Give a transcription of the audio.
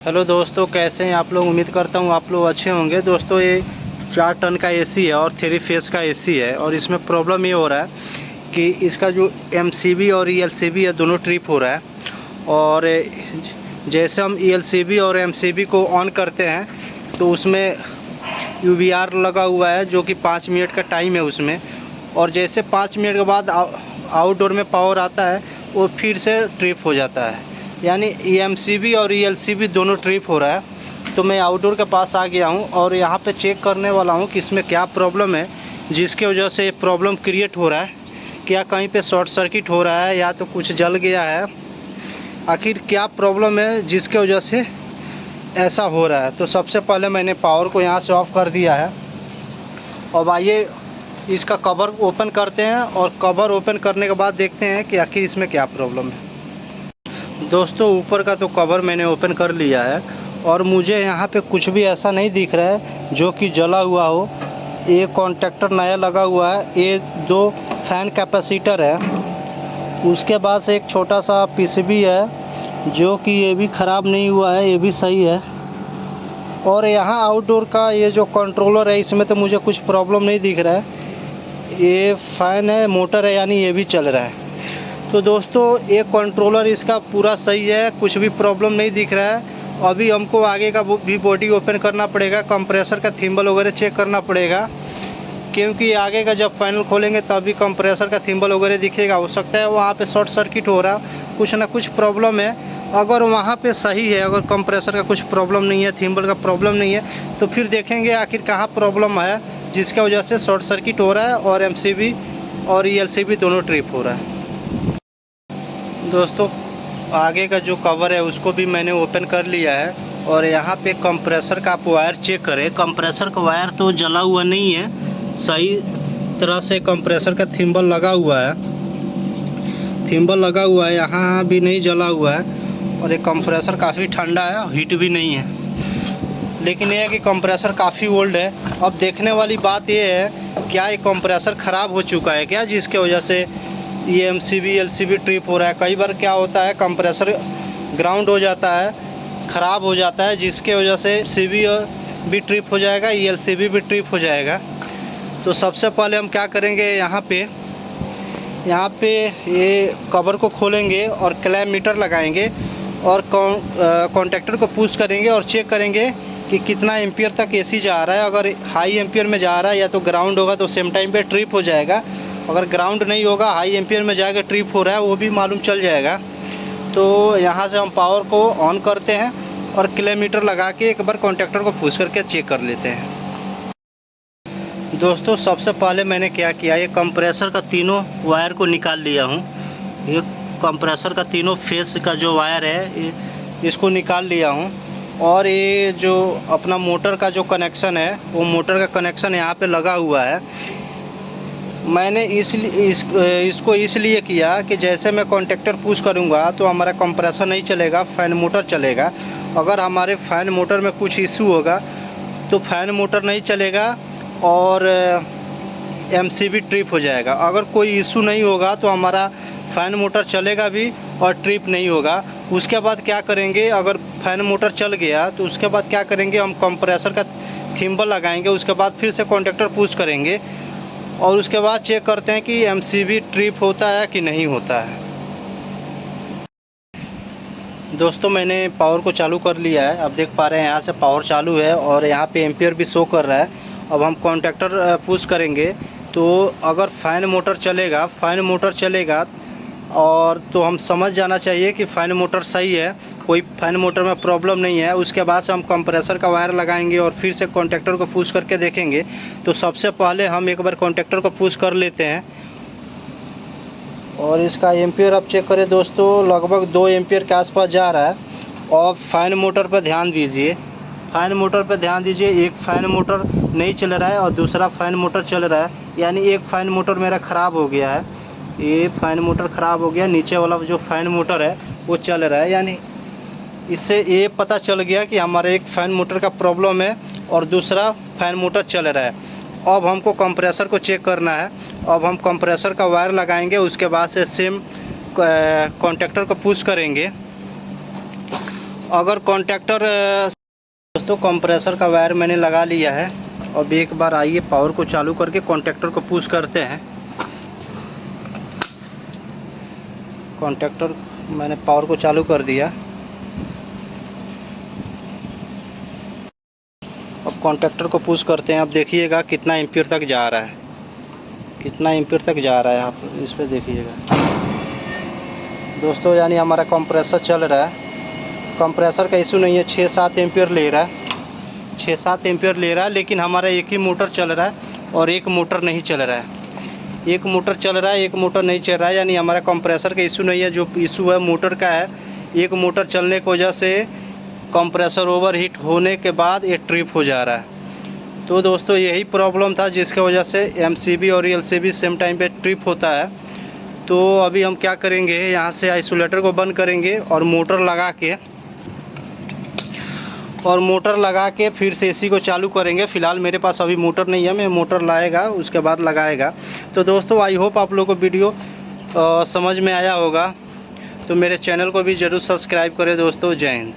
Hello दोस्तों, कैसे हैं आप लोग। उम्मीद करता हूँ आप लोग अच्छे होंगे। दोस्तों, ये 4 टन का एसी है और 3 फेस का एसी है और इसमें प्रॉब्लम ये हो रहा है कि इसका जो एमसीबी और ईएलसीबी है दोनों ट्रिप हो रहा है। और जैसे हम ईएलसीबी और एमसीबी को ऑन करते हैं तो उसमें यूवीआर लगा हुआ है जो कि 5 मिनट का टाइम है उसमें। और जैसे 5 मिनट के बाद आउटडोर में पावर आता है वो फिर से ट्रिप हो जाता है, यानी एमसीबी और ईएलसीबी दोनों ट्रिप हो रहा है। तो मैं आउटडोर के पास आ गया हूँ और यहाँ पे चेक करने वाला हूँ कि इसमें क्या प्रॉब्लम है जिसके वजह से प्रॉब्लम क्रिएट हो रहा है। क्या कहीं पे शॉर्ट सर्किट हो रहा है या तो कुछ जल गया है, आखिर क्या प्रॉब्लम है जिसके वजह से ऐसा हो रहा है। तो सबसे पहले मैंने पावर को यहाँ से ऑफ कर दिया है। अब आइए इसका कवर ओपन करते हैं और कवर ओपन करने के बाद देखते हैं कि आखिर इसमें क्या प्रॉब्लम है। दोस्तों, ऊपर का तो कवर मैंने ओपन कर लिया है और मुझे यहाँ पे कुछ भी ऐसा नहीं दिख रहा है जो कि जला हुआ हो। ये कॉन्टैक्टर नया लगा हुआ है, ये 2 फैन कैपेसिटर है, उसके बाद से एक छोटा सा पीसीबी है जो कि ये भी ख़राब नहीं हुआ है, ये भी सही है। और यहाँ आउटडोर का ये जो कंट्रोलर है इसमें तो मुझे कुछ प्रॉब्लम नहीं दिख रहा है। ये फ़ैन है, मोटर है, यानी ये भी चल रहा है। तो दोस्तों, ये कंट्रोलर इसका पूरा सही है, कुछ भी प्रॉब्लम नहीं दिख रहा है। अभी हमको आगे का भी बॉडी ओपन करना पड़ेगा, कंप्रेसर का थिम्बल वगैरह चेक करना पड़ेगा, क्योंकि आगे का जब फाइनल खोलेंगे तभी कंप्रेसर का थिम्बल वगैरह दिखेगा। हो सकता है वहाँ पे शॉर्ट सर्किट हो रहा, कुछ ना कुछ प्रॉब्लम है। अगर वहाँ पे सही है, अगर कंप्रेसर का कुछ प्रॉब्लम नहीं है, थिम्बल का प्रॉब्लम नहीं है, तो फिर देखेंगे आखिर कहाँ प्रॉब्लम है जिसकी वजह से शॉर्ट सर्किट हो रहा है और एमसीबी और ईएलसीबी दोनों ट्रिप हो रहा है। दोस्तों, आगे का जो कवर है उसको भी मैंने ओपन कर लिया है और यहाँ पे कंप्रेसर का आप वायर चेक करें। कंप्रेसर का वायर तो जला हुआ नहीं है, सही तरह से कंप्रेसर का थिम्बल लगा हुआ है, यहाँ भी नहीं जला हुआ है। और ये कंप्रेसर काफ़ी ठंडा है, हीट भी नहीं है, लेकिन यह है कि कंप्रेसर काफ़ी ओल्ड है। अब देखने वाली बात यह है, क्या ये कंप्रेसर ख़राब हो चुका है क्या, जिसके वजह से ये एमसीबी एलसीबी ट्रिप हो रहा है। कई बार क्या होता है, कंप्रेसर ग्राउंड हो जाता है, ख़राब हो जाता है, जिसके वजह से सीबी भी ट्रिप हो जाएगा, एलसीबी भी ट्रिप हो जाएगा। तो सबसे पहले हम क्या करेंगे, यहाँ पे ये कवर को खोलेंगे और क्लैम मीटर लगाएंगे और कॉन्टैक्टर को पुश करेंगे और चेक करेंगे कि कितना एम्पियर तक एसी जा रहा है। अगर हाई एम्पियर में जा रहा है या तो ग्राउंड होगा तो सेम टाइम पे ट्रिप हो जाएगा, अगर ग्राउंड नहीं होगा हाई एम्पियर में जाकर ट्रिप हो रहा है वो भी मालूम चल जाएगा। तो यहाँ से हम पावर को ऑन करते हैं और क्लैम मीटर लगा के एक बार कॉन्टैक्टर को पुश करके चेक कर लेते हैं। दोस्तों, सबसे पहले मैंने क्या किया, ये कंप्रेसर का तीनों वायर को निकाल लिया हूँ। ये कंप्रेसर का तीनों फेस का जो वायर है इसको निकाल लिया हूँ। और ये जो अपना मोटर का जो कनेक्शन है वो मोटर का कनेक्शन यहाँ पे लगा हुआ है। मैंने इसको इसलिए किया कि जैसे मैं कॉन्टैक्टर पुश करूँगा तो हमारा कंप्रेसर नहीं चलेगा, फ़ैन मोटर चलेगा। अगर हमारे फ़ैन मोटर में कुछ इशू होगा तो फ़ैन मोटर नहीं चलेगा और एमसीबी ट्रिप हो जाएगा। अगर कोई इशू नहीं होगा तो हमारा फ़ैन मोटर चलेगा भी और ट्रिप नहीं होगा। उसके बाद क्या करेंगे, अगर फ़ैन मोटर चल गया तो उसके बाद क्या करेंगे, हम कंप्रेसर का थिम्बल लगाएंगे, उसके बाद फिर से कॉन्टैक्टर पुश करेंगे और उसके बाद चेक करते हैं कि एमसीबी ट्रिप होता है कि नहीं होता है। दोस्तों, मैंने पावर को चालू कर लिया है, आप देख पा रहे हैं यहाँ से पावर चालू है और यहाँ पे एम्पियर भी शो कर रहा है। अब हम कॉन्टैक्टर पुश करेंगे तो अगर फ़ैन मोटर चलेगा और तो हम समझ जाना चाहिए कि फ़ैन मोटर सही है, कोई फ़ैन मोटर में प्रॉब्लम नहीं है। उसके बाद से हम कंप्रेसर का वायर लगाएंगे और फिर से कॉन्टैक्टर को पुश करके देखेंगे। तो सबसे पहले हम एक बार कॉन्टैक्टर को पुश कर लेते हैं और इसका एम्पियर आप चेक करें दोस्तों, लगभग 2 एम्पियर के आसपास जा रहा है। और फ़ैन मोटर पर ध्यान दीजिए, एक फ़ैन मोटर नहीं चल रहा है और दूसरा फ़ैन मोटर चल रहा है, यानी एक फ़ैन मोटर मेरा ख़राब हो गया है। ये फ़ैन मोटर ख़राब हो गया, नीचे वाला जो फ़ैन मोटर है वो चल रहा है, यानी इससे ये पता चल गया कि हमारे एक फ़ैन मोटर का प्रॉब्लम है और दूसरा फ़ैन मोटर चल रहा है। अब हमको कंप्रेसर को चेक करना है। अब हम कंप्रेसर का वायर लगाएंगे, उसके बाद से सेम कॉन्टैक्टर को पुश करेंगे अगर कॉन्टैक्टर दोस्तों कंप्रेसर का वायर मैंने लगा लिया है। अब एक बार आइए पावर को चालू करके कॉन्टैक्टर को पुश करते हैं। कॉन्टैक्टर मैंने पावर को चालू कर दिया। अब कॉन्टैक्टर को पुश करते हैं। अब देखिएगा कितना एम्पीयर तक जा रहा है, कितना एम्पीयर तक जा रहा है। आप इस पर देखिएगा दोस्तों, यानी हमारा कंप्रेसर चल रहा है। कंप्रेसर का इशू नहीं है, 6-7 एम्पीयर ले रहा है, 6-7 एम्पीयर ले रहा है। लेकिन हमारा एक ही मोटर चल रहा है और एक मोटर नहीं चल रहा है। एक मोटर चल रहा है, एक मोटर नहीं चल रहा है, यानी हमारा कंप्रेसर का इशू नहीं है। जो इशू है मोटर का है। एक मोटर चलने की वजह से कंप्रेसर ओवरहीट होने के बाद ये ट्रिप हो जा रहा है। तो दोस्तों यही प्रॉब्लम था जिसकी वजह से एमसीबी और एलसीबी सेम टाइम पे ट्रिप होता है। तो अभी हम क्या करेंगे, यहाँ से आइसोलेटर को बंद करेंगे और मोटर लगा के फिर से एसी को चालू करेंगे। फ़िलहाल मेरे पास अभी मोटर नहीं है, मैं मोटर लाएगा उसके बाद लगाएगा। तो दोस्तों आई होप आप लोगों को वीडियो समझ में आया होगा। तो मेरे चैनल को भी ज़रूर सब्सक्राइब करें दोस्तों। जय हिंद।